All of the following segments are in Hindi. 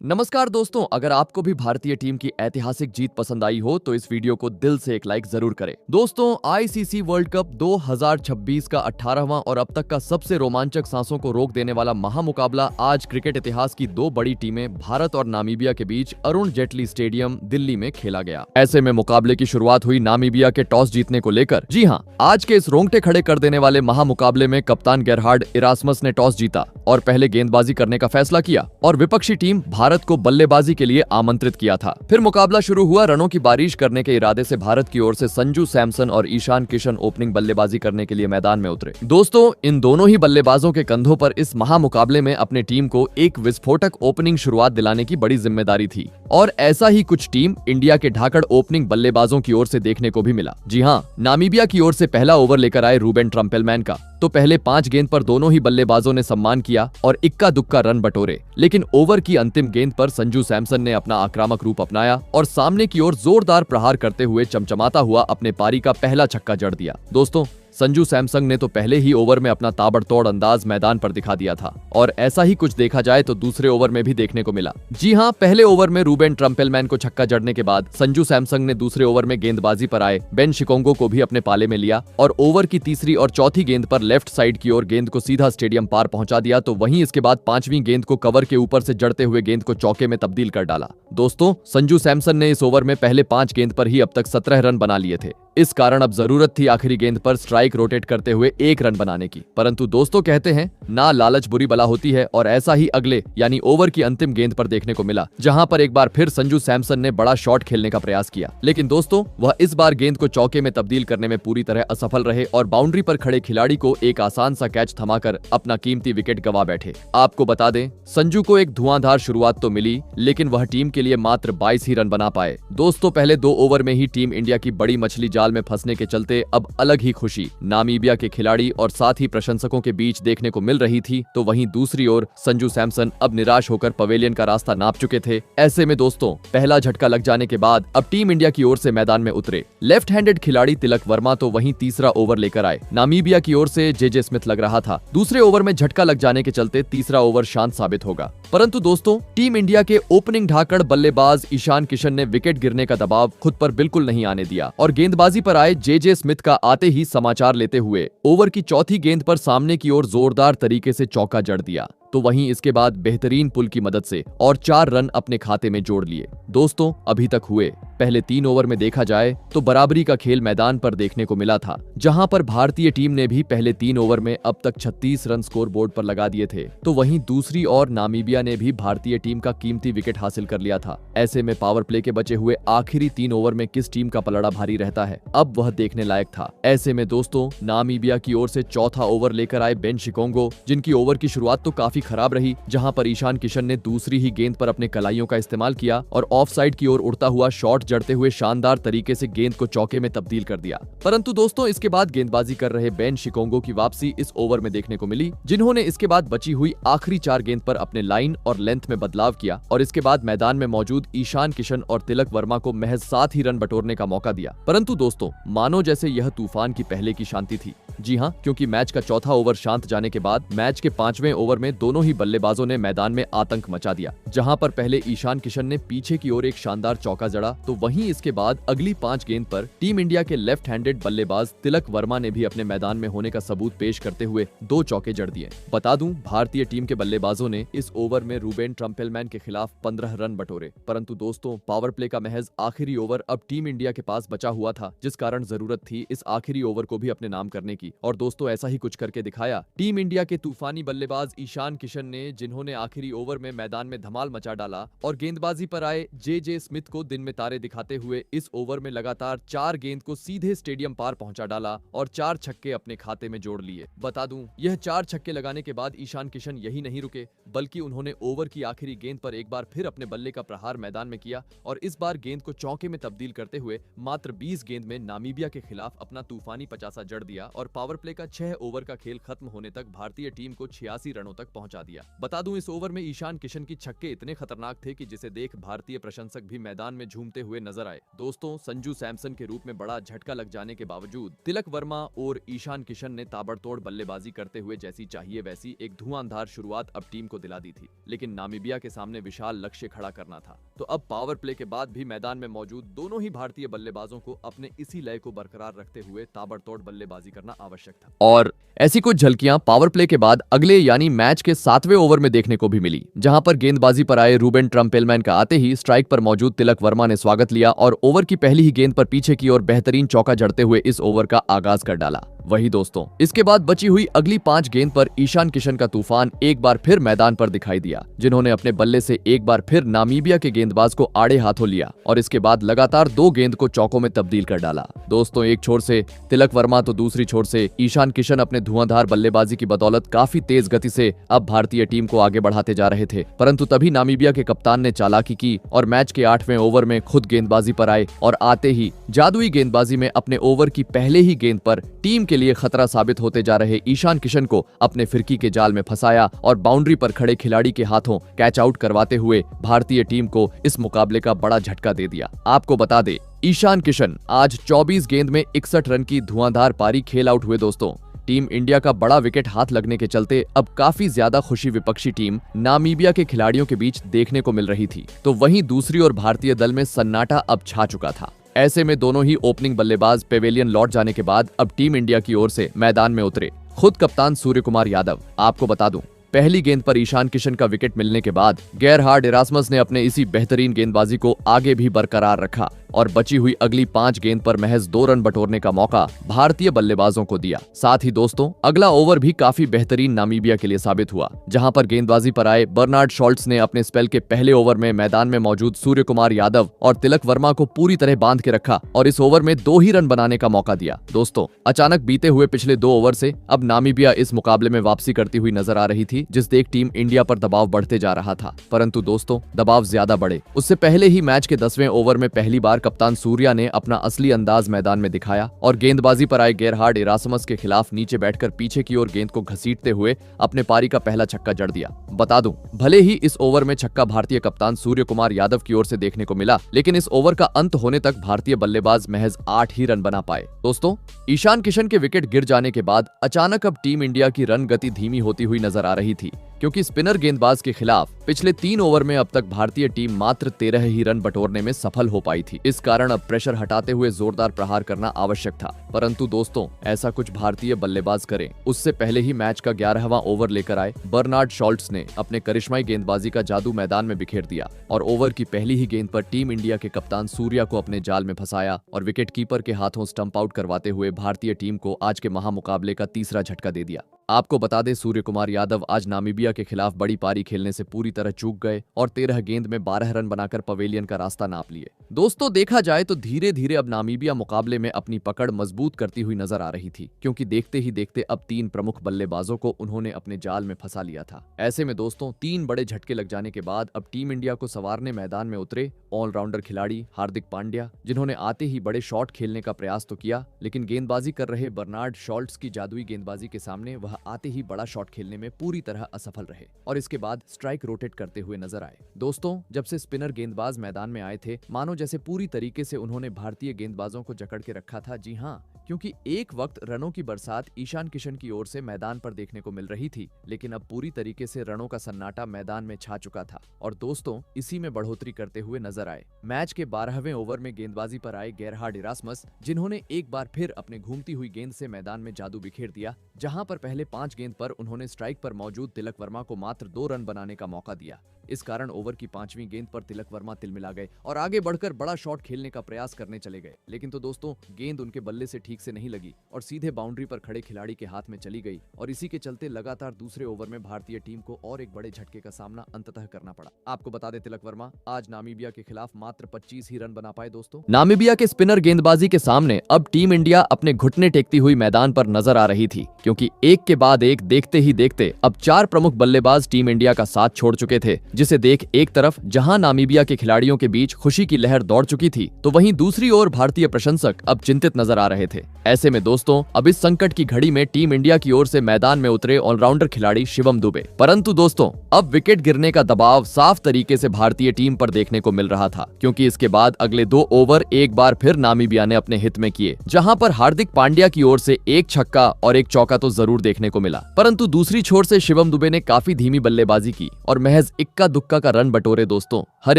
नमस्कार दोस्तों, अगर आपको भी भारतीय टीम की ऐतिहासिक जीत पसंद आई हो तो इस वीडियो को दिल से एक लाइक जरूर करें। दोस्तों, आईसीसी वर्ल्ड कप 2026 का 18वां और अब तक का सबसे रोमांचक सांसों को रोक देने वाला महामुकाबला आज क्रिकेट इतिहास की दो बड़ी टीमें भारत और नामीबिया के बीच अरुण जेटली स्टेडियम दिल्ली में खेला गया। ऐसे में मुकाबले की शुरुआत हुई नामीबिया के टॉस जीतने को लेकर। जी हाँ, आज के इस रोंगटे खड़े कर देने वाले महामुकाबले में कप्तान गेरहार्ड इरास्मस ने टॉस जीता और पहले गेंदबाजी करने का फैसला किया और विपक्षी टीम भारत को बल्लेबाजी के लिए आमंत्रित किया था। फिर मुकाबला शुरू हुआ। रनों की बारिश करने के इरादे से भारत की ओर से संजू सैमसन और ईशान किशन ओपनिंग बल्लेबाजी करने के लिए मैदान में उतरे। दोस्तों, इन दोनों ही बल्लेबाजों के कंधों पर इस महामुकाबले में अपने टीम को एक विस्फोटक ओपनिंग शुरुआत दिलाने की बड़ी जिम्मेदारी थी और ऐसा ही कुछ टीम इंडिया के ढाकड़ ओपनिंग बल्लेबाजों की ओर से देखने को भी मिला। जी हाँ, नामीबिया की ओर से पहला ओवर लेकर आए रूबेन ट्रम्पेलमैन का। तो पहले 5 गेंद पर दोनों ही बल्लेबाजों ने सम्मान किया और इक्का दुक्का रन बटोरे, लेकिन ओवर की अंतिम गेंद पर संजू सैमसन ने अपना आक्रामक रूप अपनाया और सामने की ओर जोरदार प्रहार करते हुए चमचमाता हुआ अपने पारी का पहला छक्का जड़ दिया। दोस्तों, संजू सैमसन ने तो पहले ही ओवर में अपना ताबड़तोड़ अंदाज मैदान पर दिखा दिया था और ऐसा ही कुछ देखा जाए तो दूसरे ओवर में भी देखने को मिला। जी हां, पहले ओवर में रूबेन ट्रम्पेलमैन को छक्का जड़ने के बाद संजू सैमसन ने दूसरे ओवर में गेंदबाजी पर आए बेन शिकोंगो को भी अपने पाले में लिया और ओवर की तीसरी और चौथी गेंद पर लेफ्ट साइड की ओर गेंद को सीधा स्टेडियम पार पहुंचा दिया। तो वहीं इसके बाद 5वीं गेंद को कवर के ऊपर से जड़ते हुए गेंद को चौके में तब्दील कर डाला। दोस्तों, संजू सैमसन ने इस ओवर में पहले 5 गेंद पर ही अब तक 17 रन बना लिए थे। इस कारण अब जरूरत थी आखिरी गेंद पर स्ट्राइक रोटेट करते हुए 1 रन बनाने की। परंतु दोस्तों, कहते हैं ना लालच बुरी बला होती है और ऐसा ही अगले यानी ओवर की अंतिम गेंद पर देखने को मिला, जहां पर एक बार फिर संजू सैमसन ने बड़ा शॉट खेलने का प्रयास किया, लेकिन दोस्तों वह इस बार गेंद को चौके में तब्दील करने में पूरी तरह असफल रहे और बाउंड्री पर खड़े खिलाड़ी को एक आसान सा कैच थमाकर अपना कीमती विकेट गंवा बैठे। आपको बता दें, संजू को एक धुआंधार शुरुआत तो मिली, लेकिन वह टीम के लिए मात्र 22 ही रन बना पाए। दोस्तों, पहले 2 ओवर में ही टीम इंडिया की बड़ी मछली जाल में फंसने के चलते अब अलग ही खुशी नामीबिया के खिलाड़ी और साथ ही प्रशंसकों के बीच देखने को मिल रही थी। तो वहीं दूसरी ओर संजू सैमसन अब निराश होकर पवेलियन का रास्ता नाप चुके थे। ऐसे में दोस्तों, पहला झटका लग जाने के बाद अब टीम इंडिया की ओर से मैदान में उतरे लेफ्ट हैंडेड खिलाड़ी तिलक वर्मा तो वहीं तीसरा ओवर लेकर आए। नामीबिया की ओर से जे स्मिथ लग रहा था। दूसरे ओवर में झटका लग जाने के चलते तीसरा ओवर शांत साबित होगा। परंतु दोस्तों, टीम इंडिया के ओपनिंग ढाकड़ बल्लेबाज ईशान किशन ने विकेट गिरने का दबाव खुद पर बिल्कुल नहीं आने दिया और गेंदबाजी पर आए जे स्मिथ का आते ही समाचार लेते हुए ओवर की चौथी गेंद पर सामने की ओर जोरदार तरीके से चौका जड़ दिया। तो वहीं इसके बाद बेहतरीन पुल की मदद से और 4 रन अपने खाते में जोड़ लिए। दोस्तों, अभी तक हुए पहले 3 ओवर में देखा जाए तो बराबरी का खेल मैदान पर देखने को मिला था, जहां पर भारतीय टीम ने भी पहले 3 ओवर में अब तक 36 रन स्कोर बोर्ड पर लगा दिए थे। तो वहीं दूसरी ओर नामीबिया ने भी भारतीय टीम का कीमती विकेट हासिल कर लिया था। ऐसे में पावर प्ले के बचे हुए आखिरी 3 ओवर में किस टीम का पलड़ा भारी रहता है, अब वह देखने लायक था। ऐसे में दोस्तों, नामीबिया की ओर से चौथा ओवर लेकर आए बेन शिकोंगो, जिनकी ओवर की शुरुआत तो काफी खराब रही, जहां पर ईशान किशन ने दूसरी ही गेंद पर अपने कलाइयों का इस्तेमाल किया और ऑफ साइड की ओर उड़ता हुआ शॉट जड़ते हुए शानदार तरीके से गेंद को चौके में तब्दील कर दिया। परंतु दोस्तों, इसके बाद गेंदबाजी कर रहे बेन शिकोंगो की वापसी इस ओवर में देखने को मिली, जिन्होंने इसके बाद बची हुई आखिरी 4 गेंद पर अपने लाइन और लेंथ में बदलाव किया और इसके बाद मैदान में मौजूद ईशान किशन और तिलक वर्मा को महज 7 ही रन बटोरने का मौका दिया। परंतु दोस्तों, मानो जैसे यह तूफान की पहले की शांति थी। जी हां, क्योंकि मैच का चौथा ओवर शांत जाने के बाद मैच के 5वें ओवर में दोनों ही बल्लेबाजों ने मैदान में आतंक मचा दिया, जहां पर पहले ईशान किशन ने पीछे की ओर एक शानदार चौका जड़ा, तो वहीं इसके बाद अगली 5 गेंद पर टीम इंडिया के लेफ्ट हैंडेड बल्लेबाज तिलक वर्मा ने भी अपने मैदान में होने का सबूत पेश करते हुए 2 चौके जड़ दिए। बता दूं, भारतीय टीम के बल्लेबाजों ने इस ओवर में रूबेन ट्रम्पेलमैन के खिलाफ 15 रन बटोरे। परंतु दोस्तों, पावर प्ले का महज आखिरी ओवर अब टीम इंडिया के पास बचा हुआ था, जिस कारण जरूरत थी इस आखिरी ओवर को भी अपने नाम करने की। और दोस्तों, ऐसा ही कुछ करके दिखाया टीम इंडिया के तूफानी बल्लेबाज ईशान किशन ने, जिन्होंने आखिरी ओवर में मैदान में धमाल मचा डाला और गेंदबाजी पर आए जे स्मिथ को दिन में तारे दिखाते हुए इस ओवर में लगातार 4 गेंद को सीधे स्टेडियम पार पहुंचा डाला और 4 छक्के अपने खाते में जोड़ लिए। बता दूं, यह 4 छक्के लगाने के बाद ईशान किशन यही नहीं रुके, बल्कि उन्होंने ओवर की आखिरी गेंद पर एक बार फिर अपने बल्ले का प्रहार मैदान में किया और इस बार गेंद को चौके में तब्दील करते हुए मात्र 20 गेंद में नामीबिया के खिलाफ अपना तूफानी 50 जड़ दिया और पावर प्ले का 6 ओवर का खेल खत्म होने तक भारतीय टीम को 86 रनों तक पहुंचा दिया। बता दूं, इस ओवर में ईशान किशन की छक्के इतने खतरनाक थे कि जिसे देख भारतीय प्रशंसक भी मैदान में झूमते हुए नजर आए। दोस्तों, संजू सैमसन के रूप में बड़ा झटका लग जाने के बावजूद तिलक वर्मा और ईशान किशन ने ताबड़तोड़ बल्लेबाजी करते हुए जैसी चाहिए वैसी एक धुआंधार शुरुआत अब टीम को दिला दी थी। लेकिन नामीबिया के सामने विशाल लक्ष्य खड़ा करना था, तो अब पावर प्ले के बाद भी मैदान में मौजूद दोनों ही भारतीय बल्लेबाजों को अपने इसी लय को बरकरार रखते हुए ताबड़तोड़ बल्लेबाजी करना आवश्यक था। और ऐसी कुछ झलकियां पावर प्ले के बाद अगले यानी मैच के 7वें ओवर में देखने को भी मिली, जहां पर गेंदबाजी पर आए रूबेन ट्रम्पेलमैन का आते ही स्ट्राइक पर मौजूद तिलक वर्मा ने स्वागत लिया और ओवर की पहली ही गेंद पर पीछे की ओर बेहतरीन चौका जड़ते हुए इस ओवर का आगाज कर डाला। वही दोस्तों, इसके बाद बची हुई अगली 5 गेंद पर ईशान किशन का तूफान एक बार फिर मैदान पर दिखाई दिया, जिन्होंने अपने बल्ले से एक बार फिर नामीबिया के गेंदबाज को आड़े हाथों लिया और इसके बाद लगातार 2 गेंद को चौकों में तब्दील कर डाला। दोस्तों, एक छोर से तिलक वर्मा तो दूसरी छोर से ईशान किशन अपने धुआंधार बल्लेबाजी की बदौलत काफी तेज गति से अब भारतीय टीम को आगे बढ़ाते जा रहे थे। परंतु तभी नामीबिया के कप्तान ने चालाकी की और मैच के 8वें ओवर में खुद गेंदबाजी पर आए और आते ही जादुई गेंदबाजी में अपने ओवर की पहले ही गेंद पर टीम के लिए खतरा साबित होते जा रहे ईशान किशन को अपने फिरकी के जाल में फंसाया और बाउंड्री पर खड़े खिलाड़ी के हाथों कैच आउट करवाते हुए भारतीय टीम को इस मुकाबले का बड़ा झटका दे दिया। आपको बता दे, ईशान किशन आज 24 गेंद में 61 रन की धुआंधार पारी खेल आउट हुए। दोस्तों, टीम इंडिया का बड़ा विकेट हाथ लगने के चलते अब काफी ज्यादा खुशी विपक्षी टीम नामीबिया के खिलाड़ियों के बीच देखने को मिल रही थी, तो वहीं दूसरी ओर भारतीय दल में सन्नाटा अब छा चुका था। ऐसे में दोनों ही ओपनिंग बल्लेबाज पेवेलियन लौट जाने के बाद अब टीम इंडिया की ओर से मैदान में उतरे खुद कप्तान सूर्य कुमार यादव। आपको बता दूं, पहली गेंद पर ईशान किशन का विकेट मिलने के बाद गेरहार्ड इरास्मस ने अपने इसी बेहतरीन गेंदबाजी को आगे भी बरकरार रखा और बची हुई अगली 5 गेंद पर महज 2 रन बटोरने का मौका भारतीय बल्लेबाजों को दिया। साथ ही दोस्तों, अगला ओवर भी काफी बेहतरीन नामीबिया के लिए साबित हुआ, जहां पर गेंदबाजी पर आए बर्नार्ड शॉल्ट्स ने अपने स्पेल के पहले ओवर में मैदान में मौजूद सूर्य कुमार यादव और तिलक वर्मा को पूरी तरह बांध के रखा और इस ओवर में 2 ही रन बनाने का मौका दिया। दोस्तों, अचानक बीते हुए पिछले 2 ओवर से अब नामीबिया इस मुकाबले में वापसी करती हुई नजर आ रही थी, जिस देख टीम इंडिया पर दबाव बढ़ते जा रहा था। परंतु दोस्तों, दबाव ज्यादा बढ़े उससे पहले ही मैच के 10वें ओवर में पहली बार कप्तान सूर्या ने अपना असली अंदाज मैदान में दिखाया और गेंदबाजी पर आए गेरहार्ड इरास्मस के खिलाफ नीचे बैठकर पीछे की ओर गेंद को घसीटते हुए अपने पारी का पहला छक्का जड़ दिया। बता दूं, भले ही इस ओवर में छक्का भारतीय कप्तान सूर्य कुमार यादव की ओर से देखने को मिला, लेकिन इस ओवर का अंत होने तक भारतीय बल्लेबाज महज 8 ही रन बना पाए। दोस्तों, ईशान किशन के विकेट गिर जाने के बाद अचानक अब टीम इंडिया की रन गति धीमी होती हुई नजर आ रही थी, क्योंकि स्पिनर गेंदबाज के खिलाफ पिछले 3 ओवर में अब तक भारतीय टीम मात्र 13 ही रन बटोरने में सफल हो पाई थी। इस कारण अब प्रेशर हटाते हुए जोरदार प्रहार करना आवश्यक था। परंतु दोस्तों, ऐसा कुछ भारतीय बल्लेबाज करें उससे पहले ही मैच का 11वां ओवर लेकर आए बर्नार्ड शॉल्ट्स ने अपने करिश्माई गेंदबाजी का जादू मैदान में बिखेर दिया और ओवर की पहली ही गेंद पर टीम इंडिया के कप्तान सूर्या को अपने जाल में फंसाया और विकेट कीपर के हाथों स्टंप आउट करवाते हुए भारतीय टीम को आज के महामुकाबले का तीसरा झटका दे दिया। आपको बता दें, सूर्य कुमार यादव आज नामीबिया के खिलाफ बड़ी पारी खेलने से पूरी तरह चूक गए और 13 गेंद में 12 रन बनाकर पवेलियन का रास्ता नाप लिए। दोस्तों, देखा जाए तो धीरे धीरे अब नामीबिया मुकाबले में अपनी पकड़ मजबूत करती हुई नजर आ रही थी, क्योंकि देखते ही देखते अब 3 प्रमुख बल्लेबाजों को उन्होंने अपने जाल में फंसा लिया था। ऐसे में दोस्तों, 3 बड़े झटके लग जाने के बाद अब टीम इंडिया को संवारने मैदान में उतरे ऑलराउंडर खिलाड़ी हार्दिक पांड्या, जिन्होंने आते ही बड़े शॉट खेलने का प्रयास तो किया, लेकिन गेंदबाजी कर रहे बर्नार्ड शॉल्ट्स की जादुई गेंदबाजी के सामने वह आते ही बड़ा शॉट खेलने में पूरी तरह असफल रहे और इसके बाद स्ट्राइक रोटेट करते हुए नजर आए। दोस्तों, जब से स्पिनर गेंदबाज मैदान में आए थे, मानो जैसे पूरी तरीके से उन्होंने भारतीय गेंदबाजों को जकड़ के रखा था। जी हाँ, क्योंकि एक वक्त रनों की बरसात ईशान किशन की ओर से मैदान पर देखने को मिल रही थी, लेकिन अब पूरी तरीके से रनों का सन्नाटा मैदान में छा चुका था और दोस्तों, इसी में बढ़ोतरी करते हुए नजर आए मैच के 12वें ओवर में गेंदबाजी पर आए गेरहार्ड इरास्मस, जिन्होंने एक बार फिर अपने घूमती हुई गेंद से मैदान में जादू बिखेर दिया, जहां पर पहले 5 गेंद पर उन्होंने स्ट्राइक पर मौजूद तिलक वर्मा को मात्र 2 रन बनाने का मौका दिया। इस कारण ओवर की 5वीं गेंद पर तिलक वर्मा तिलमिला गए और आगे बढ़कर बड़ा शॉट खेलने का प्रयास करने चले गए, लेकिन तो दोस्तों, गेंद उनके बल्ले से ठीक से नहीं लगी और सीधे बाउंड्री पर खड़े खिलाड़ी के हाथ में चली गई और इसी के चलते लगातार दूसरे ओवर में भारतीय टीम को और एक बड़े झटके का सामना अंततः करना पड़ा। आपको बता दें, तिलक वर्मा आज नामीबिया के खिलाफ मात्र 25 ही रन बना पाए। दोस्तों, नामीबिया के स्पिनर गेंदबाजी के सामने अब टीम इंडिया अपने घुटने टेकती हुई मैदान पर नजर आ रही थी, क्योंकि एक के बाद एक देखते ही देखते अब 4 प्रमुख बल्लेबाज टीम इंडिया का साथ छोड़ चुके थे, जिसे देख एक तरफ जहां नामीबिया के खिलाड़ियों के बीच खुशी की लहर दौड़ चुकी थी, तो वहीं दूसरी ओर भारतीय प्रशंसक अब चिंतित नजर आ रहे थे। ऐसे में दोस्तों अब इस संकट की घड़ी में टीम इंडिया की ओर से मैदान में उतरे ऑलराउंडर खिलाड़ी शिवम दुबे। परंतु दोस्तों अब विकेट गिरने का दबाव साफ तरीके से भारतीय टीम पर देखने को मिल रहा था, क्योंकि इसके बाद अगले 2 ओवर एक बार फिर नामीबिया ने अपने हित में किए, जहां पर हार्दिक पांड्या की ओर से एक छक्का और एक चौका तो जरूर देखने को मिला, परंतु दूसरी छोर से शिवम दुबे ने काफी धीमी बल्लेबाजी की और महज इक्का दुक्का का रन बटोरे। दोस्तों हर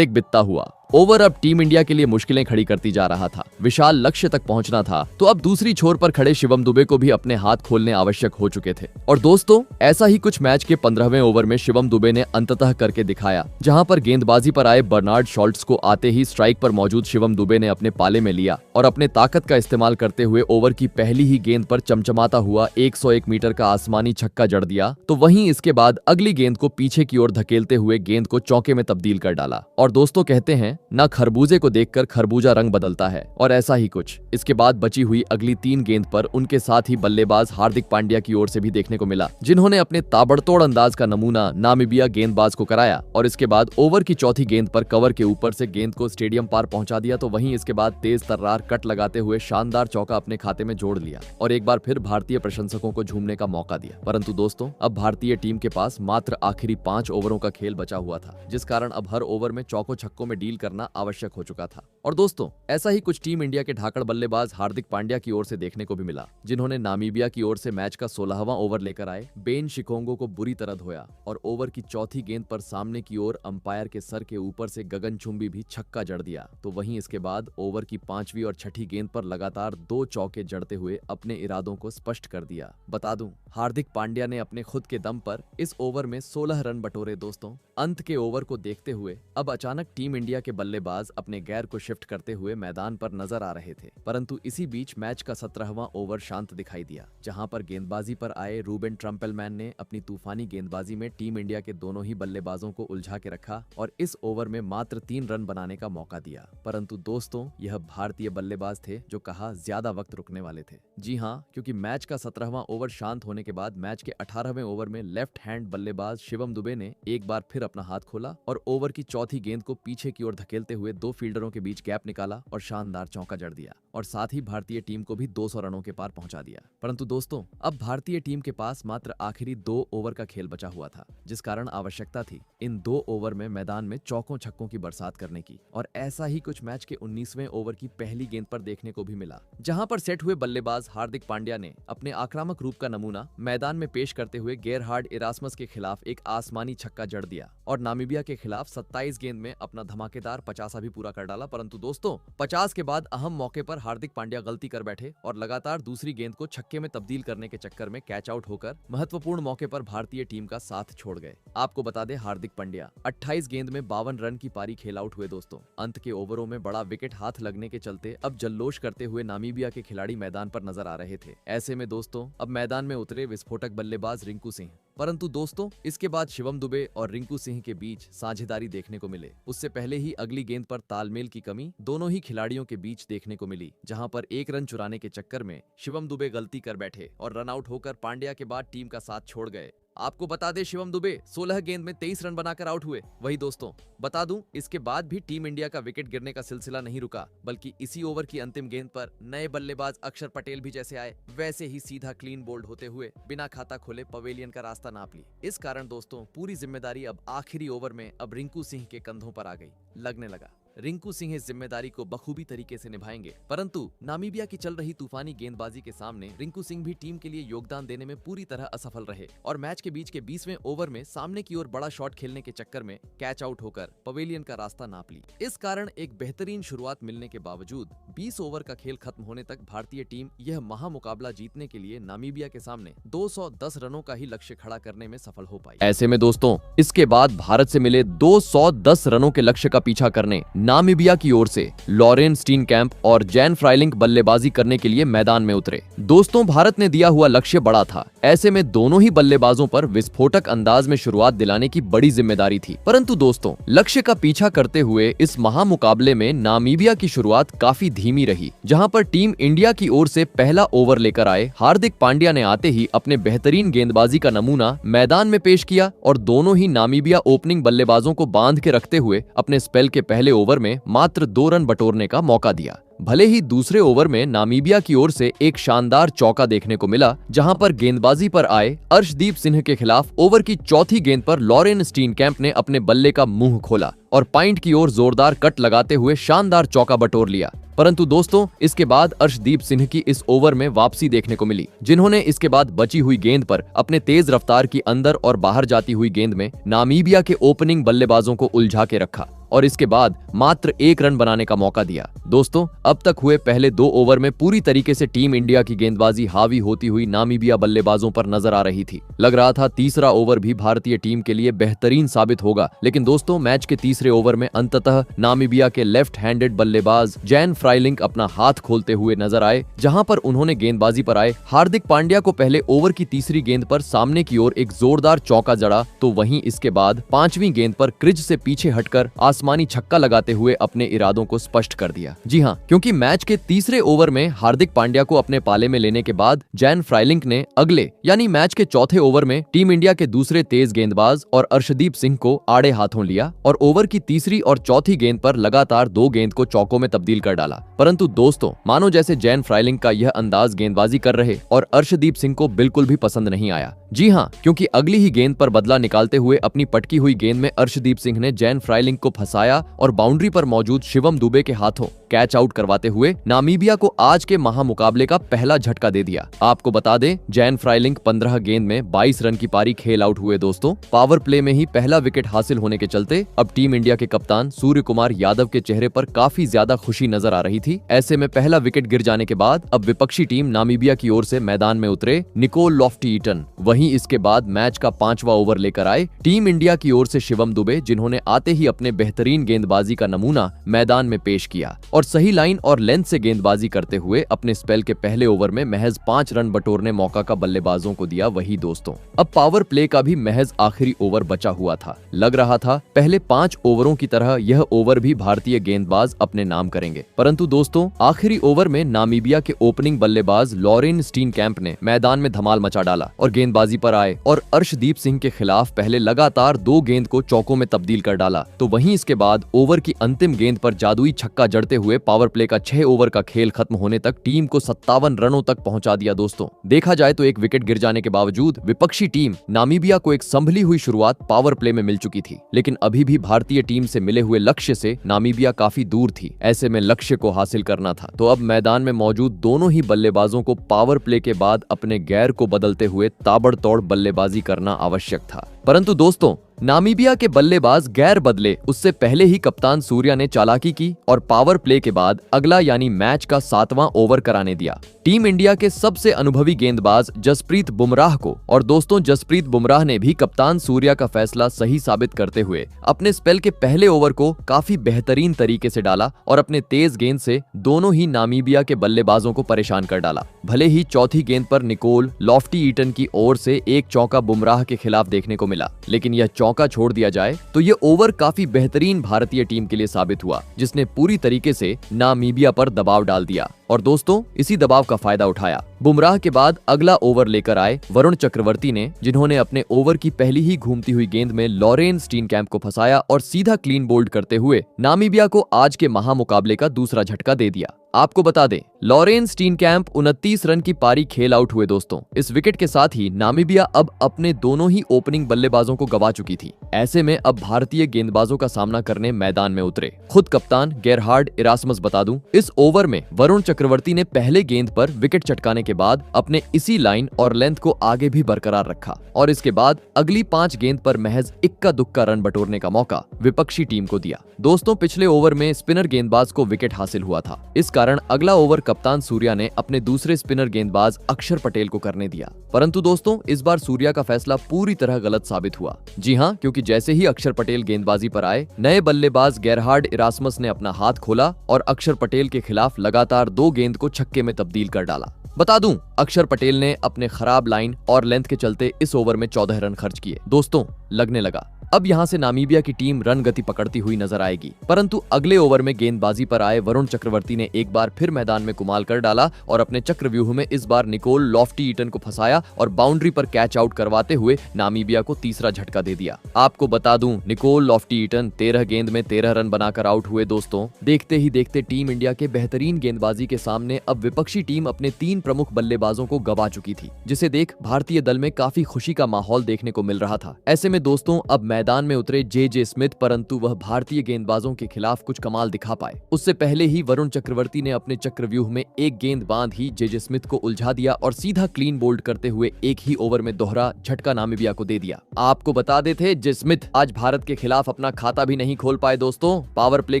एक बित्ता हुआ ओवर अब टीम इंडिया के लिए मुश्किलें खड़ी करती जा रहा था। विशाल लक्ष्य तक पहुंचना था, तो अब दूसरी छोर पर खड़े शिवम दुबे को भी अपने हाथ खोलने आवश्यक हो चुके थे। और दोस्तों ऐसा ही कुछ मैच के 15वें ओवर में शिवम दुबे ने अंततः करके दिखाया, जहां पर गेंदबाजी पर आए बर्नार्ड शॉल्ट्स को आते ही स्ट्राइक पर मौजूद शिवम दुबे ने अपने पाले में लिया और अपने ताकत का इस्तेमाल करते हुए ओवर की पहली ही गेंद पर चमचमाता हुआ 101 मीटर का आसमानी छक्का जड़ दिया। तो वहीं इसके बाद अगली गेंद को पीछे की ओर धकेलते हुए गेंद को चौके में तब्दील कर डाला। और दोस्तों कहते हैं ना, खरबूजे को देखकर खरबूजा रंग बदलता है, और ऐसा ही कुछ इसके बाद बची हुई अगली 3 गेंद पर उनके साथ ही बल्लेबाज हार्दिक पांड्या की ओर से भी देखने को मिला, जिन्होंने अपने ताबड़तोड़ अंदाज का नमूना नामीबिया गेंदबाज को कराया और इसके बाद ओवर की चौथी गेंद पर कवर के ऊपर से गेंद को स्टेडियम पार पहुंचा दिया। तो वहीं इसके बाद तेज तर्रार कट लगाते हुए शानदार चौका अपने खाते में जोड़ लिया और एक बार फिर भारतीय प्रशंसकों को झूमने का मौका दिया। परंतु दोस्तों अब भारतीय टीम के पास मात्र आखिरी 5 ओवरों का खेल बचा हुआ था, जिस कारण अब हर ओवर में चौकों छक्कों में डील करना आवश्यक हो चुका था। और दोस्तों ऐसा ही कुछ टीम इंडिया के ढाकड़ बल्लेबाज हार्दिक पांड्या की ओर से देखने को भी मिला, जिन्होंने नामीबिया की ओर से मैच का 16वां ओवर लेकर आए बेन शिकोंगो को बुरी तरह धोया और ओवर की चौथी गेंद पर सामने की ओर अंपायर के सर के ऊपर से गगनचुंबी भी छक्का जड़ दिया। तो वहीं इसके बाद ओवर की 5वीं और 6ठी गेंद पर लगातार 2 चौके जड़ते हुए अपने इरादों को स्पष्ट कर दिया। बता दूं, हार्दिक पांड्या ने अपने खुद के दम पर इस ओवर में 16 रन बटोरे। दोस्तों अंत के ओवर को देखते हुए अब अचानक टीम इंडिया के बल्लेबाज अपने गैर को शिफ्ट करते हुए मैदान पर नजर आ रहे थे, परंतु इसी बीच मैच का 17वां ओवर शांत दिखाई दिया, जहां पर गेंदबाजी पर आए रूबेन ट्रम्पेलमैन ने अपनी तूफानी गेंदबाजी में टीम इंडिया के दोनों ही बल्लेबाजों को उलझा के रखा और इस ओवर में मात्र 3 रन बनाने का मौका दिया। परंतु दोस्तों यह भारतीय बल्लेबाज थे जो कहा ज्यादा वक्त रुकने वाले थे। जी हां, क्योंकि मैच का 17वां ओवर शांत होने के बाद मैच के 18वें ओवर में लेफ्ट हैंड बल्लेबाज शिवम दुबे ने एक बार फिर अपना हाथ खोला और ओवर की चौथी गेंद को पीछे की ओर धकेलते हुए 2 फील्डरों के बीच गैप निकाला और शानदार चौका जड़ दिया और साथ ही भारतीय टीम को भी 200 रनों के पार पहुंचा दिया। परंतु दोस्तों अब भारतीय टीम के पास मात्र आखिरी 2 ओवर का खेल बचा हुआ था, जिस कारण आवश्यकता थी इन 2 ओवर में मैदान में चौकों छक्कों की बरसात करने की। और ऐसा ही कुछ मैच के 19वें ओवर की पहली गेंद पर देखने को भी मिला, जहां पर सेट हुए बल्लेबाज हार्दिक पांड्या ने अपने आक्रामक रूप का नमूना मैदान में पेश करते हुए गेरहार्ड इरास्मस के खिलाफ एक आसमानी छक्का जड़ दिया और नामीबिया के खिलाफ 27 गेंद में अपना धमाकेदार 50 भी पूरा कर डाला। परंतु दोस्तों 50 के बाद अहम मौके पर हार्दिक पांड्या गलती कर बैठे और लगातार दूसरी गेंद को छक्के में तब्दील करने के चक्कर में कैच आउट होकर महत्वपूर्ण मौके पर भारतीय टीम का साथ छोड़ गए। आपको बता दें हार्दिक पांड्या 28 गेंद में 52 रन की पारी खेल आउट हुए। दोस्तों अंत के ओवरों में बड़ा विकेट हाथ लगने के चलते अब जल्लोष करते हुए नामीबिया के खिलाड़ी मैदान पर नजर आ रहे थे। ऐसे में दोस्तों अब मैदान में उतरे विस्फोटक बल्लेबाज रिंकू सिंह। परंतु दोस्तों इसके बाद शिवम दुबे और रिंकू सिंह के बीच साझेदारी देखने को मिले। उससे पहले ही अगली गेंद पर तालमेल की कमी दोनों ही खिलाड़ियों के बीच देखने को मिली, जहां पर 1 रन चुराने के चक्कर में शिवम दुबे गलती कर बैठे और रन आउट होकर पांड्या के बाद टीम का साथ छोड़ गए। आपको बता दें शिवम दुबे 16 गेंद में 23 रन बनाकर आउट हुए। वही दोस्तों बता दूं इसके बाद भी टीम इंडिया का विकेट गिरने का सिलसिला नहीं रुका, बल्कि इसी ओवर की अंतिम गेंद पर नए बल्लेबाज अक्षर पटेल भी जैसे आए वैसे ही सीधा क्लीन बोल्ड होते हुए बिना खाता खोले पवेलियन का रास्ता नाप ली। इस कारण दोस्तों पूरी जिम्मेदारी अब आखिरी ओवर में अब रिंकू सिंह के कंधों पर आ गई। लगने लगा रिंकू सिंह इस जिम्मेदारी को बखूबी तरीके से निभाएंगे, परंतु नामीबिया की चल रही तूफानी गेंदबाजी के सामने रिंकू सिंह भी टीम के लिए योगदान देने में पूरी तरह असफल रहे और मैच के बीच के 20वें ओवर में सामने की ओर बड़ा शॉट खेलने के चक्कर में कैच आउट होकर पवेलियन का रास्ता नाप ली। इस कारण एक बेहतरीन शुरुआत मिलने के बावजूद 20 ओवर का खेल खत्म होने तक भारतीय टीम यह महामुकाबला जीतने के लिए नामीबिया के सामने 210 रनों का ही लक्ष्य खड़ा करने में सफल हो पाई। ऐसे में दोस्तों इसके बाद भारत से मिले 210 रनों के लक्ष्य का पीछा करने नामीबिया की ओर से लॉरेन स्टीनकैम्प और जैन फ्राइलिंक बल्लेबाजी करने के लिए मैदान में उतरे। दोस्तों, भारत ने दिया हुआ लक्ष्य बड़ा था, ऐसे में दोनों ही बल्लेबाजों पर विस्फोटक अंदाज में शुरुआत दिलाने की बड़ी जिम्मेदारी थी। परंतु दोस्तों, लक्ष्य का पीछा करते हुए इस महामुकाबले में नामीबिया की शुरुआत काफी धीमी रही, जहां पर टीम इंडिया की ओर से पहला ओवर लेकर आए हार्दिक पांड्या ने आते ही अपने बेहतरीन गेंदबाजी का नमूना मैदान में पेश किया और दोनों ही नामीबिया ओपनिंग बल्लेबाजों को बांध के रखते हुए अपने स्पेल के पहले ओवर में मात्र 2 रन बटोरने का मौका दिया। भले ही दूसरे ओवर में नामीबिया की ओर से एक शानदार चौका देखने को मिला, जहां पर गेंदबाजी पर आए अर्शदीप सिंह के खिलाफ ओवर की चौथी गेंद पर लॉरेन स्टीनकैम्प ने अपने बल्ले का मुंह खोला और पॉइंट की ओर जोरदार कट लगाते हुए शानदार चौका बटोर लिया। परंतु दोस्तों, इसके बाद अर्शदीप सिंह की इस ओवर में वापसी देखने को मिली, जिन्होंने इसके बाद बची हुई गेंद पर अपने तेज रफ्तार की अंदर और बाहर जाती हुई गेंद में नामीबिया के ओपनिंग बल्लेबाजों को उलझा के रखा और इसके बाद मात्र 1 रन बनाने का मौका दिया। दोस्तों, अब तक हुए पहले 2 ओवर में पूरी तरीके से टीम इंडिया की गेंदबाजी हावी होती हुई नामीबिया बल्लेबाजों पर नजर आ रही थी। लग रहा था तीसरा ओवर भी भारतीय टीम के लिए बेहतरीन साबित होगा, लेकिन दोस्तों, मैच के तीसरे ओवर में अंततः नामीबिया के लेफ्ट हैंडेड बल्लेबाज जैन फ्राइलिंक अपना हाथ खोलते हुए नजर आए, जहां पर उन्होंने गेंदबाजी पर आए हार्दिक पांड्या को पहले ओवर की तीसरी गेंद पर सामने की ओर एक जोरदार चौका जड़ा, तो वहीं इसके बाद 5वीं गेंद पर क्रीज से पीछे हटकर आसमानी छक्का लगाते हुए अपने इरादों को स्पष्ट कर दिया। जी हां, क्योंकि मैच के तीसरे ओवर में हार्दिक पांड्या को अपने पाले में लेने के बाद जैन फ्राइलिंक ने अगले यानी मैच के चौथे ओवर में टीम इंडिया के दूसरे तेज गेंदबाज और अर्शदीप सिंह को आड़े हाथों लिया और ओवर की तीसरी और चौथी गेंद पर लगातार 2 गेंद को चौकों में तब्दील कर डाला। परंतु दोस्तों, मानो जैसे जैन फ्राइलिंक का यह अंदाज गेंदबाजी कर रहे और अर्शदीप सिंह को बिल्कुल भी पसंद नहीं आया। जी हां, क्योंकि अगली ही गेंद पर बदला निकालते हुए अपनी पटकी हुई गेंद में अर्शदीप सिंह ने जैन फ्राइलिंक को फंसाया और बाउंड्री पर मौजूद शिवम दुबे के हाथों कैच आउट करवाते हुए नामीबिया को आज के महामुकाबले का पहला झटका दे दिया। आपको बता दें, जैन फ्राइलिंक 15 गेंद में 22 रन की पारी खेल आउट हुए। दोस्तों, पावर प्ले में ही पहला विकेट हासिल होने के चलते अब टीम इंडिया के कप्तान सूर्य कुमार यादव के चेहरे पर काफी ज्यादा खुशी नजर आ रही थी। ऐसे में पहला विकेट गिर जाने के बाद अब विपक्षी टीम नामीबिया की ओर से मैदान में उतरे निकोल लॉफ्टी-ईटन। वहीं इसके बाद मैच का 5वां ओवर लेकर आए टीम इंडिया की ओर से शिवम दुबे, जिन्होंने आते ही अपने बेहतरीन गेंदबाजी का नमूना मैदान में पेश किया और सही लाइन और लेंथ से गेंदबाजी करते हुए अपने स्पेल के पहले ओवर में महज 5 रन बटोरने मौका का बल्लेबाजों को दिया। वही दोस्तों, अब पावर प्ले का भी महज आखिरी ओवर बचा हुआ था। लग रहा था पहले 5 ओवरों की तरह यह ओवर भी भारतीय गेंदबाज अपने नाम करेंगे, परंतु दोस्तों, आखिरी ओवर में नामीबिया के ओपनिंग बल्लेबाज लॉरेन स्टीनकैम्प ने मैदान में धमाल मचा डाला और गेंदबाजी पर आए और अर्शदीप सिंह के खिलाफ पहले लगातार 2 गेंद को चौकों में तब्दील कर डाला, तो वहीं इसके बाद ओवर की अंतिम गेंद पर जादुई छक्का जड़ते हुए पावर प्ले का 6 ओवर का खेल खत्म होने तक टीम को 57 रनों तक पहुंचा दिया। दोस्तों, देखा जाए तो एक विकेट गिर जाने के बावजूद विपक्षी टीम नामीबिया को एक संभली हुई शुरुआत पावर प्ले में मिल चुकी थी, लेकिन अभी भी भारतीय टीम से मिले हुए लक्ष्य से नामीबिया काफी दूर थी। ऐसे में लक्ष्य को हासिल करना था, तो अब मैदान में मौजूद दोनों ही बल्लेबाजों को पावर प्ले के बाद अपने गैर को बदलते हुए ताबड़तोड़ बल्लेबाजी करना आवश्यक था। परंतु दोस्तों, नामीबिया के बल्लेबाज गैर बदले उससे पहले ही कप्तान सूर्या ने चालाकी की और पावर प्ले के बाद अगला यानी मैच का 7वां ओवर कराने दिया। टीम इंडिया के सबसे अनुभवी गेंदबाज जसप्रीत बुमराह को, और दोस्तों, जसप्रीत बुमराह ने भी कप्तान सूर्या का फैसला सही साबित करते हुए अपने स्पेल के पहले ओवर को काफी बेहतरीन तरीके से डाला और अपने तेज गेंद से दोनों ही नामीबिया के बल्लेबाजों को परेशान कर डाला। भले ही चौथी गेंद पर निकोल लॉफ्टी-ईटन की ओर से एक चौका बुमराह के खिलाफ देखने को मिला, लेकिन यह चौका छोड़ दिया जाए तो ये ओवर काफी बेहतरीन भारतीय टीम के लिए साबित हुआ, जिसने पूरी तरीके से नामीबिया पर दबाव डाल दिया और दोस्तों, इसी दबाव का फायदा उठाया। बुमराह के बाद अगला ओवर लेकर आए वरुण चक्रवर्ती ने, जिन्होंने अपने ओवर की पहली ही घूमती हुई गेंद में लॉरेन स्टीनकैम्प को फंसाया और सीधा क्लीन बोल्ड करते हुए नामीबिया को आज के महामुकाबले का दूसरा झटका दे दिया। आपको बता दें, लॉरेन स्टीनकैम्प 29 रन की पारी खेल आउट हुए। दोस्तों, इस विकेट के साथ ही नामीबिया अब अपने दोनों ही ओपनिंग बल्लेबाजों को गवा चुकी थी। ऐसे में अब भारतीय गेंदबाजों का सामना करने मैदान में उतरे खुद कप्तान गेरहार्ड इरास्मस। बता दूं, इस ओवर में वरुण चक्रवर्ती ने पहले गेंद पर विकेट चटकाने के बाद अपने इसी लाइन और लेंथ को आगे भी बरकरार रखा और इसके बाद अगली 5 गेंद पर महज इक्का दुक्का रन बटोरने का मौका विपक्षी टीम को दिया। दोस्तों, पिछले ओवर में स्पिनर गेंदबाज को विकेट हासिल हुआ था, इस कारण अगला ओवर कप्तान सूर्या ने अपने दूसरे स्पिनर गेंदबाज अक्षर पटेल को करने दिया। परंतु दोस्तों इस बार सूर्या का फैसला पूरी तरह गलत साबित हुआ। जी हाँ, क्योंकि जैसे ही अक्षर पटेल गेंदबाजी पर आए, नए बल्लेबाज गेरहार्ड इरास्मस ने अपना हाथ खोला और अक्षर पटेल के खिलाफ लगातार 2 गेंद को छक्के में तब्दील कर डाला। बता दूं, अक्षर पटेल ने अपने खराब लाइन और लेंथ के चलते इस ओवर में 14 रन खर्च किए। दोस्तों लगने लगा अब यहां से नामीबिया की टीम रन गति पकड़ती हुई नजर आएगी, परंतु अगले ओवर में गेंदबाजी पर आए वरुण चक्रवर्ती ने एक बार फिर मैदान में कुमाल कर डाला और अपने चक्रव्यूह में इस बार निकोल लॉफ्टी-ईटन को फंसाया और बाउंड्री पर कैच आउट करवाते हुए नामीबिया को तीसरा झटका दे दिया। आपको बता दूं, निकोल लॉफ्टी-ईटन 13 गेंद में 13 रन बनाकर आउट हुए। दोस्तों देखते ही देखते टीम इंडिया के बेहतरीन गेंदबाजी के सामने अब विपक्षी टीम अपने 3 प्रमुख बल्लेबाजों को गवा चुकी थी, जिसे देख भारतीय दल में काफी खुशी का माहौल देखने को मिल रहा था। ऐसे में दोस्तों अब मैदान में उतरे जे स्मिथ, परंतु वह भारतीय गेंदबाजों के खिलाफ कुछ कमाल दिखा पाए। उससे पहले ही वरुण चक्रवर्ती ने अपने चक्रव्यूह में एक गेंद बांध ही जे स्मिथ को उलझा दिया और सीधा क्लीन बोल्ड करते हुए एक ही ओवर में दोहरा झटका नामीबिया को दे दिया। आपको बता देते जे स्मिथ आज भारत के खिलाफ अपना खाता भी नहीं खोल पाए। दोस्तों पावर प्ले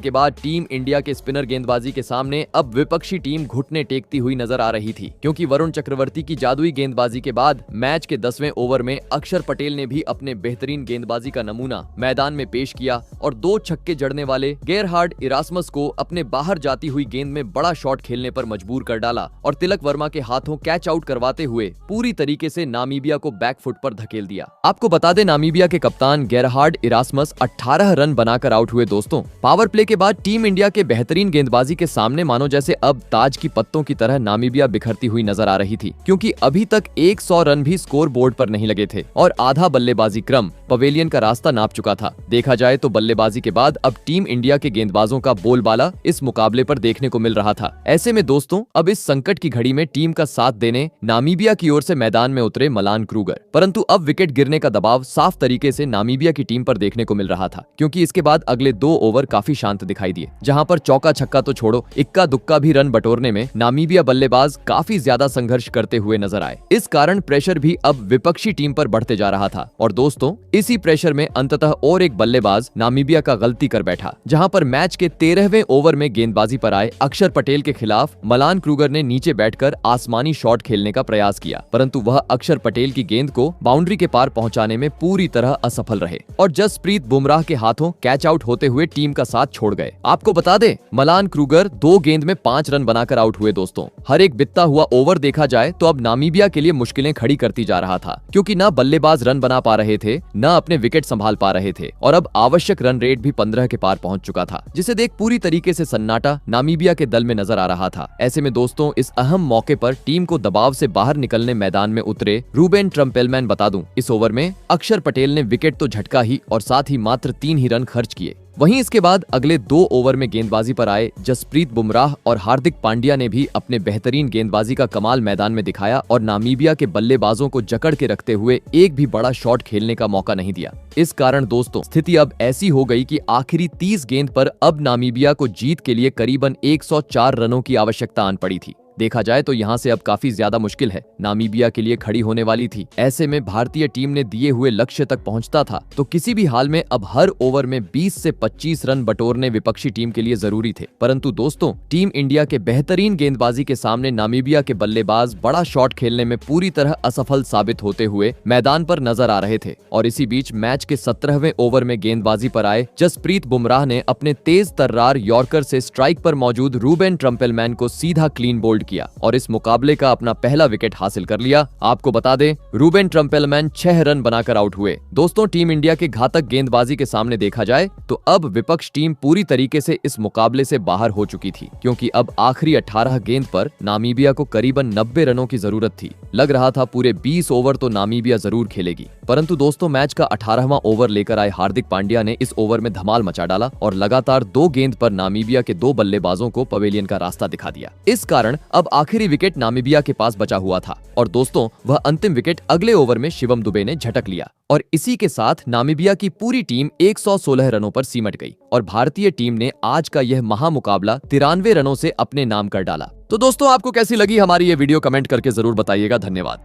के बाद टीम इंडिया के स्पिनर गेंदबाजी के सामने अब विपक्षी टीम घुटने टेकती हुई नजर आ रही थी, क्योंकि वरुण चक्रवर्ती की जादुई गेंदबाजी के बाद मैच के 10वें ओवर में अक्षर पटेल ने भी अपने बेहतरीन गेंदबाजी का नमूना मैदान में पेश किया और 2 छक्के जड़ने वाले गेरहार्ड इरास्मस को अपने बाहर जाती हुई गेंद में बड़ा शॉट खेलने पर मजबूर कर डाला और तिलक वर्मा के हाथों कैच आउट करवाते हुए पूरी तरीके से नामीबिया को बैकफुट पर धकेल दिया। आपको बता दें, नामीबिया के कप्तान गेरहार्ड इरास्मस 18 रन बनाकर आउट हुए। दोस्तों पावर प्ले के बाद टीम इंडिया के बेहतरीन गेंदबाजी के सामने मानो जैसे अब ताज की पत्तों की तरह नामीबिया बिखरती हुई नजर आ रही थी, क्योंकि अभी तक 100 रन भी स्कोर बोर्ड पर नहीं लगे थे और आधा बल्लेबाजी क्रम पवेलियन का रास्ता नाप चुका था। देखा जाए तो बल्लेबाजी के बाद अब टीम इंडिया के गेंदबाजों का बोलबाला इस मुकाबले पर देखने को मिल रहा था। ऐसे में दोस्तों अब इस संकट की घड़ी में टीम का साथ देने नामीबिया की ओर से मैदान में उतरे मलान क्रूगर, परंतु अब विकेट गिरने का दबाव साफ तरीके से नामीबिया की टीम पर देखने को मिल रहा था, क्योंकि इसके बाद अगले 2 ओवर काफी शांत दिखाई दिए, जहां पर चौका छक्का तो छोड़ो, इक्का दुक्का भी रन बटोरने में नामीबिया बल्लेबाज काफी ज्यादा संघर्ष करते हुए नजर आए। इस कारण प्रेशर भी अब विपक्षी टीम पर बढ़ते जा रहा था और दोस्तों इसी प्रेशर में अंततः और एक बल्लेबाज नामीबिया का गलती कर बैठा, जहां पर मैच के 13वें ओवर में गेंदबाजी पर आए अक्षर पटेल के खिलाफ मलान क्रूगर ने नीचे बैठकर आसमानी शॉट खेलने का प्रयास किया, परंतु वह अक्षर पटेल की गेंद को बाउंड्री के पार पहुंचाने में पूरी तरह असफल रहे और जसप्रीत बुमराह के हाथों कैच आउट होते हुए टीम का साथ छोड़ गए। आपको बता दें, मलान क्रूगर 2 गेंद में 5 रन बनाकर आउट हुए। दोस्तों हर एक बितता हुआ ओवर देखा जाए तो अब नामीबिया के लिए मुश्किलें खड़ी करती जा रहा था, क्योंकि न बल्लेबाज रन बना पा रहे थे, न अपने विकेट संभाल पा रहे थे और अब आवश्यक रन रेट भी 15 के पार पहुंच चुका था, जिसे देख पूरी तरीके से सन्नाटा नामीबिया के दल में नजर आ रहा था। ऐसे में दोस्तों इस अहम मौके पर टीम को दबाव से बाहर निकलने मैदान में उतरे रूबेन ट्रम्पेलमैन। बता दूं, इस ओवर में अक्षर पटेल ने विकेट तो झटका ही और साथ ही मात्र 3 ही रन खर्च किए। वहीं इसके बाद अगले 2 ओवर में गेंदबाजी पर आए जसप्रीत बुमराह और हार्दिक पांड्या ने भी अपने बेहतरीन गेंदबाजी का कमाल मैदान में दिखाया और नामीबिया के बल्लेबाजों को जकड़ के रखते हुए एक भी बड़ा शॉट खेलने का मौका नहीं दिया। इस कारण दोस्तों स्थिति अब ऐसी हो गई कि आखिरी 30 गेंद पर अब नामीबिया को जीत के लिए करीबन 104 रनों की आवश्यकता आन पड़ी थी। देखा जाए तो यहाँ से अब काफी ज्यादा मुश्किल है नामीबिया के लिए खड़ी होने वाली थी। ऐसे में भारतीय टीम ने दिए हुए लक्ष्य तक पहुंचता था तो किसी भी हाल में अब हर ओवर में 20 से 25 रन बटोरने विपक्षी टीम के लिए जरूरी थे, परंतु दोस्तों टीम इंडिया के बेहतरीन गेंदबाजी के सामने नामीबिया के बल्लेबाज बड़ा शॉट खेलने में पूरी तरह असफल साबित होते हुए मैदान पर नजर आ रहे थे। और इसी बीच मैच के 17वें ओवर में गेंदबाजी पर आए जसप्रीत बुमराह ने अपने तेज तर्रार यॉर्कर से स्ट्राइक पर मौजूद रूबेन ट्रम्पेलमैन को सीधा क्लीन बोल्ड किया और इस मुकाबले का अपना पहला विकेट हासिल कर लिया। आपको बता दें, रूबेन ट्रम्पेलमैन 6 रन बनाकर आउट हुए। दोस्तों टीम इंडिया के घातक गेंदबाजी के सामने देखा जाए तो अब विपक्ष टीम पूरी तरीके से इस मुकाबले से बाहर हो चुकी थी, क्योंकि अब आखिरी 18 गेंद पर नामीबिया को करीबन 90 रनों की जरूरत थी। लग रहा था पूरे 20 ओवर तो नामीबिया जरूर खेलेगी, परंतु दोस्तों मैच का 18वां ओवर लेकर आए हार्दिक पांड्या ने इस ओवर में धमाल मचा डाला और लगातार 2 गेंद पर नामीबिया के 2 बल्लेबाजों को पवेलियन का रास्ता दिखा दिया। इस कारण अब आखिरी विकेट नामीबिया के पास बचा हुआ था और दोस्तों वह अंतिम विकेट अगले ओवर में शिवम दुबे ने झटक लिया और इसी के साथ नामीबिया की पूरी टीम 116 रनों पर सिमट गई और भारतीय टीम ने आज का यह महामुकाबला 93 रनों से अपने नाम कर डाला। तो दोस्तों आपको कैसी लगी हमारी ये वीडियो, कमेंट करके जरूर बताइएगा। धन्यवाद।